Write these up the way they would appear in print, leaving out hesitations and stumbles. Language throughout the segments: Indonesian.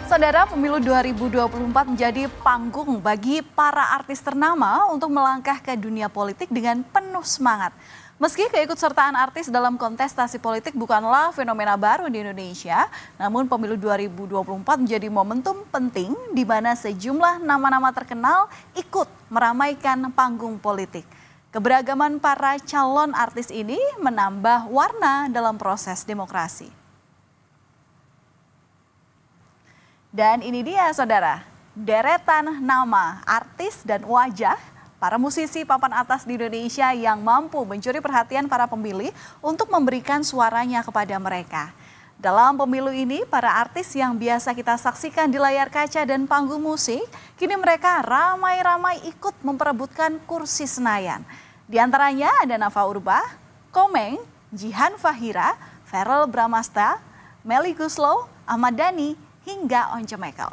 Saudara, pemilu 2024 menjadi panggung bagi para artis ternama untuk melangkah ke dunia politik dengan penuh semangat. Meski keikutsertaan artis dalam kontestasi politik bukanlah fenomena baru di Indonesia, namun pemilu 2024 menjadi momentum penting di mana sejumlah nama-nama terkenal ikut meramaikan panggung politik. Keberagaman para calon artis ini menambah warna dalam proses demokrasi. Dan ini dia saudara, deretan nama artis dan wajah para musisi papan atas di Indonesia yang mampu mencuri perhatian para pemilih untuk memberikan suaranya kepada mereka. Dalam pemilu ini, para artis yang biasa kita saksikan di layar kaca dan panggung musik, kini mereka ramai-ramai ikut memperebutkan kursi Senayan. Di antaranya ada Nafa Urbach, Komeng, Jihan Fahira, Verrell Bramasta, Melly Goeslaw, Ahmad Dhani, hingga Once Mekel.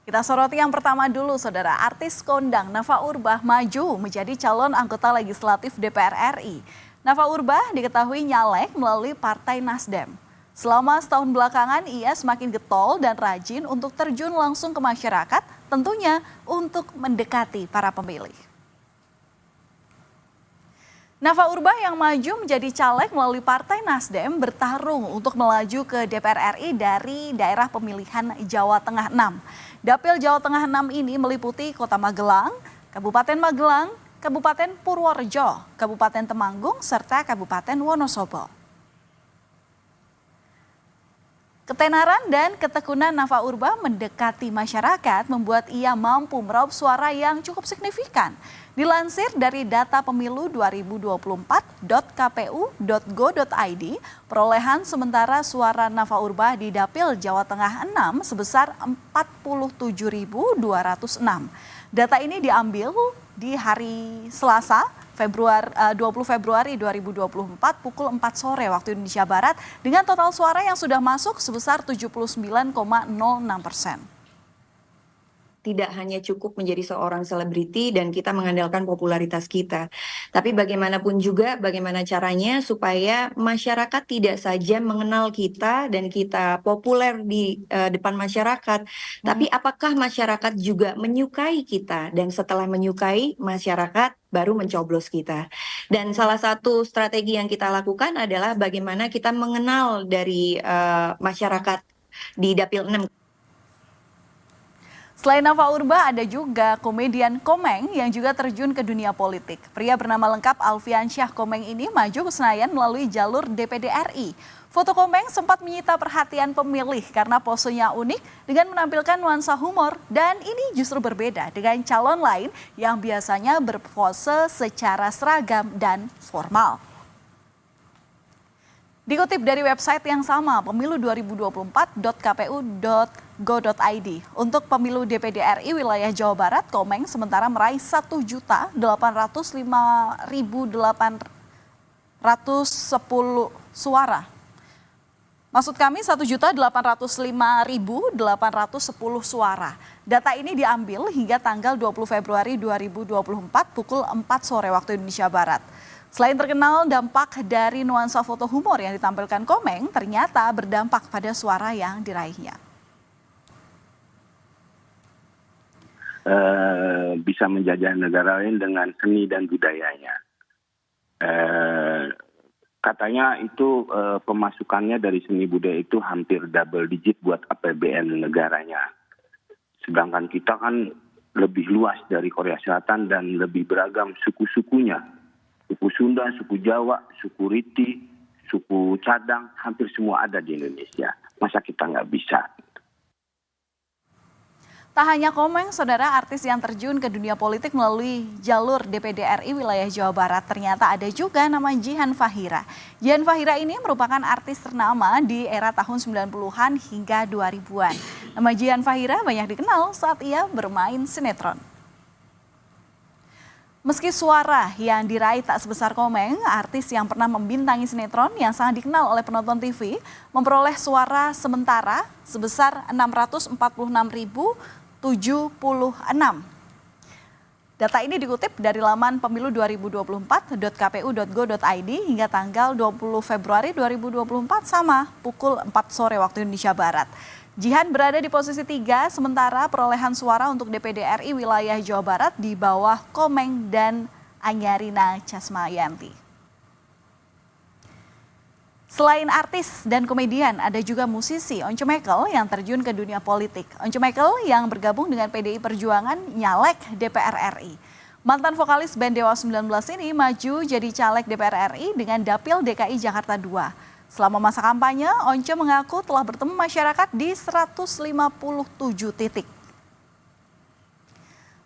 Kita soroti yang pertama dulu saudara, artis kondang Nafa Urbach maju menjadi calon anggota legislatif DPR RI. Nafa Urbach diketahui nyalek melalui Partai Nasdem. Selama setahun belakangan ia semakin getol dan rajin untuk terjun langsung ke masyarakat, tentunya untuk mendekati para pemilih. Nafa Urbach yang maju menjadi caleg melalui Partai Nasdem bertarung untuk melaju ke DPR RI dari daerah pemilihan Jawa Tengah 6. Dapil Jawa Tengah 6 ini meliputi Kota Magelang, Kabupaten Magelang, Kabupaten Purworejo, Kabupaten Temanggung, serta Kabupaten Wonosobo. Ketenaran dan ketekunan Nafa Urbach mendekati masyarakat membuat ia mampu meraup suara yang cukup signifikan. Dilansir dari data pemilu 2024.kpu.go.id, perolehan sementara suara Nafa Urbach di Dapil Jawa Tengah 6 sebesar 47.206. Data ini diambil di hari Selasa, 20 Februari 2024 pukul 4 sore waktu Indonesia Barat dengan total suara yang sudah masuk sebesar 79,06%. Tidak hanya cukup menjadi seorang selebriti dan kita mengandalkan popularitas kita. Tapi bagaimanapun juga bagaimana caranya supaya masyarakat tidak saja mengenal kita dan kita populer di depan masyarakat. Tapi apakah masyarakat juga menyukai kita dan setelah menyukai masyarakat baru mencoblos kita. Dan salah satu strategi yang kita lakukan adalah bagaimana kita mengenal dari masyarakat di Dapil 6. Selain Nafa Urbach, ada juga komedian Komeng yang juga terjun ke dunia politik. Pria bernama lengkap Alfian Syah Komeng ini maju ke Senayan melalui jalur DPD RI. Foto Komeng sempat menyita perhatian pemilih karena posenya unik dengan menampilkan nuansa humor. Dan ini justru berbeda dengan calon lain yang biasanya berpose secara seragam dan formal. Dikutip dari website yang sama, pemilu 2024.kpu.go.id. Untuk pemilu DPD RI wilayah Jawa Barat, Komeng sementara meraih 1.805.810 suara. Maksud kami 1.805.810 suara. Data ini diambil hingga tanggal 20 Februari 2024 pukul 4 sore waktu Indonesia Barat. Selain terkenal, dampak dari nuansa foto humor yang ditampilkan Komeng ternyata berdampak pada suara yang diraihnya. Bisa menjajah negara lain dengan seni dan budayanya. Katanya itu pemasukannya dari seni budaya itu hampir double digit buat APBN negaranya. Sedangkan kita kan lebih luas dari Korea Selatan dan lebih beragam suku-sukunya. Suku Sunda, suku Jawa, suku Riti, suku Cadang, hampir semua ada di Indonesia. Masa kita nggak bisa? Tak hanya Komeng, saudara, artis yang terjun ke dunia politik melalui jalur DPD RI wilayah Jawa Barat, ternyata ada juga nama Jihan Fahira. Jihan Fahira ini merupakan artis ternama di era tahun 90-an hingga 2000-an. Nama Jihan Fahira banyak dikenal saat ia bermain sinetron. Meski suara yang diraih tak sebesar Komeng, artis yang pernah membintangi sinetron yang sangat dikenal oleh penonton TV memperoleh suara sementara sebesar 646.076. Data ini dikutip dari laman pemilu2024.kpu.go.id hingga tanggal 20 Februari 2024 sama pukul 4 sore waktu Indonesia Barat. Jihan berada di posisi 3, sementara perolehan suara untuk DPD RI wilayah Jawa Barat di bawah Komeng dan Anyarina Casmayanti. Selain artis dan komedian, ada juga musisi Once Mekel yang terjun ke dunia politik. Once Mekel yang bergabung dengan PDI Perjuangan nyalek DPR RI. Mantan vokalis band Dewa 19 ini maju jadi caleg DPR RI dengan Dapil DKI Jakarta II. Selama masa kampanye, Once mengaku telah bertemu masyarakat di 157 titik.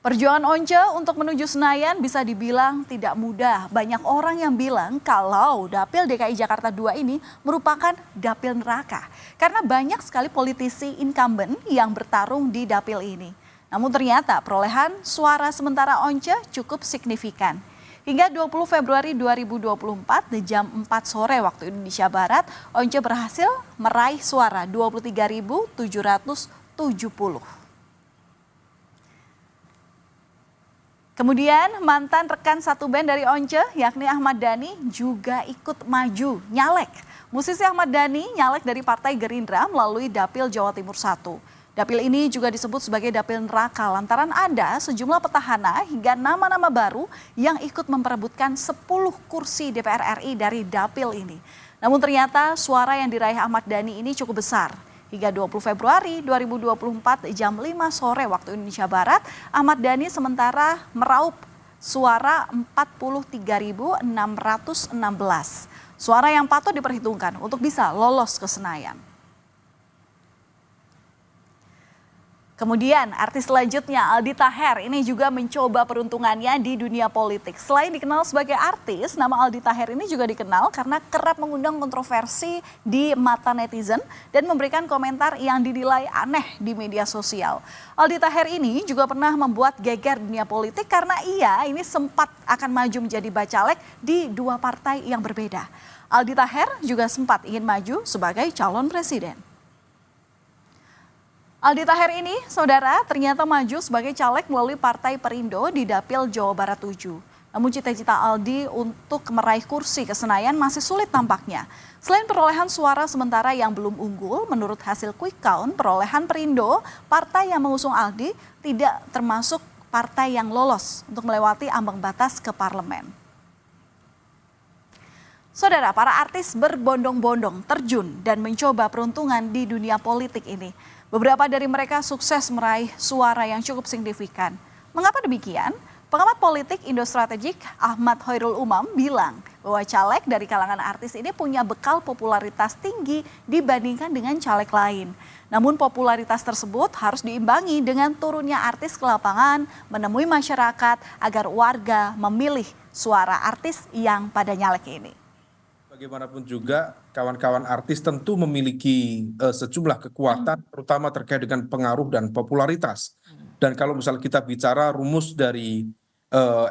Perjuangan Once untuk menuju Senayan bisa dibilang tidak mudah. Banyak orang yang bilang kalau Dapil DKI Jakarta II ini merupakan dapil neraka. Karena banyak sekali politisi incumbent yang bertarung di dapil ini. Namun ternyata perolehan suara sementara Once cukup signifikan. Hingga 20 Februari 2024 di jam 4 sore waktu Indonesia Barat, Once berhasil meraih suara 23.770. Kemudian mantan rekan satu band dari Once yakni Ahmad Dhani juga ikut maju nyalek. Musisi Ahmad Dhani nyalek dari Partai Gerindra melalui Dapil Jawa Timur 1. Dapil ini juga disebut sebagai dapil neraka lantaran ada sejumlah petahana hingga nama-nama baru yang ikut memperebutkan 10 kursi DPR RI dari dapil ini. Namun ternyata suara yang diraih Ahmad Dhani ini cukup besar. Hingga 20 Februari 2024 jam 5 sore waktu Indonesia Barat, Ahmad Dhani sementara meraup suara 43.616. Suara yang patut diperhitungkan untuk bisa lolos ke Senayan. Kemudian artis selanjutnya Aldi Taher ini juga mencoba peruntungannya di dunia politik. Selain dikenal sebagai artis, nama Aldi Taher ini juga dikenal karena kerap mengundang kontroversi di mata netizen dan memberikan komentar yang dinilai aneh di media sosial. Aldi Taher ini juga pernah membuat geger dunia politik karena ia ini sempat akan maju menjadi bacalek di dua partai yang berbeda. Aldi Taher juga sempat ingin maju sebagai calon presiden. Aldi Taher ini, saudara, ternyata maju sebagai caleg melalui Partai Perindo di Dapil Jawa Barat 7. Namun cita-cita Aldi untuk meraih kursi ke Senayan masih sulit tampaknya. Selain perolehan suara sementara yang belum unggul, menurut hasil quick count perolehan Perindo, partai yang mengusung Aldi tidak termasuk partai yang lolos untuk melewati ambang batas ke parlemen. Saudara, para artis berbondong-bondong terjun dan mencoba peruntungan di dunia politik ini. Beberapa dari mereka sukses meraih suara yang cukup signifikan. Mengapa demikian? Pengamat politik Indo Strategik Ahmad Hoirul Umam bilang bahwa caleg dari kalangan artis ini punya bekal popularitas tinggi dibandingkan dengan caleg lain. Namun popularitas tersebut harus diimbangi dengan turunnya artis ke lapangan, menemui masyarakat agar warga memilih suara artis yang pada nyalek ini. Bagaimanapun juga kawan-kawan artis tentu memiliki sejumlah kekuatan terutama terkait dengan pengaruh dan popularitas. Dan kalau misal kita bicara rumus dari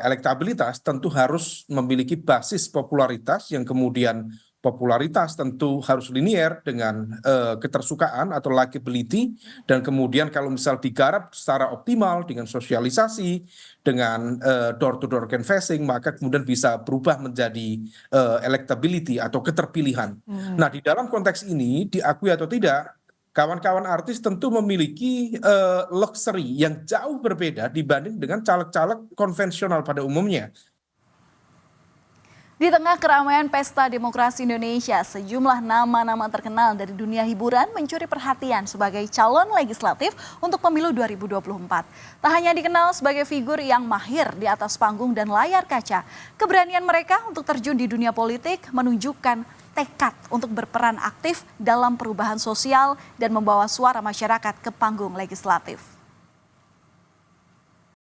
elektabilitas tentu harus memiliki basis popularitas yang kemudian popularitas tentu harus linier dengan ketersukaan atau likability dan kemudian kalau misal digarap secara optimal dengan sosialisasi dengan door to door canvassing maka kemudian bisa berubah menjadi electability atau keterpilihan. Nah di dalam konteks ini diakui atau tidak kawan-kawan artis tentu memiliki luxury yang jauh berbeda dibanding dengan caleg-caleg konvensional pada umumnya. Di tengah keramaian Pesta Demokrasi Indonesia, sejumlah nama-nama terkenal dari dunia hiburan mencuri perhatian sebagai calon legislatif untuk pemilu 2024. Tak hanya dikenal sebagai figur yang mahir di atas panggung dan layar kaca, keberanian mereka untuk terjun di dunia politik menunjukkan tekad untuk berperan aktif dalam perubahan sosial dan membawa suara masyarakat ke panggung legislatif.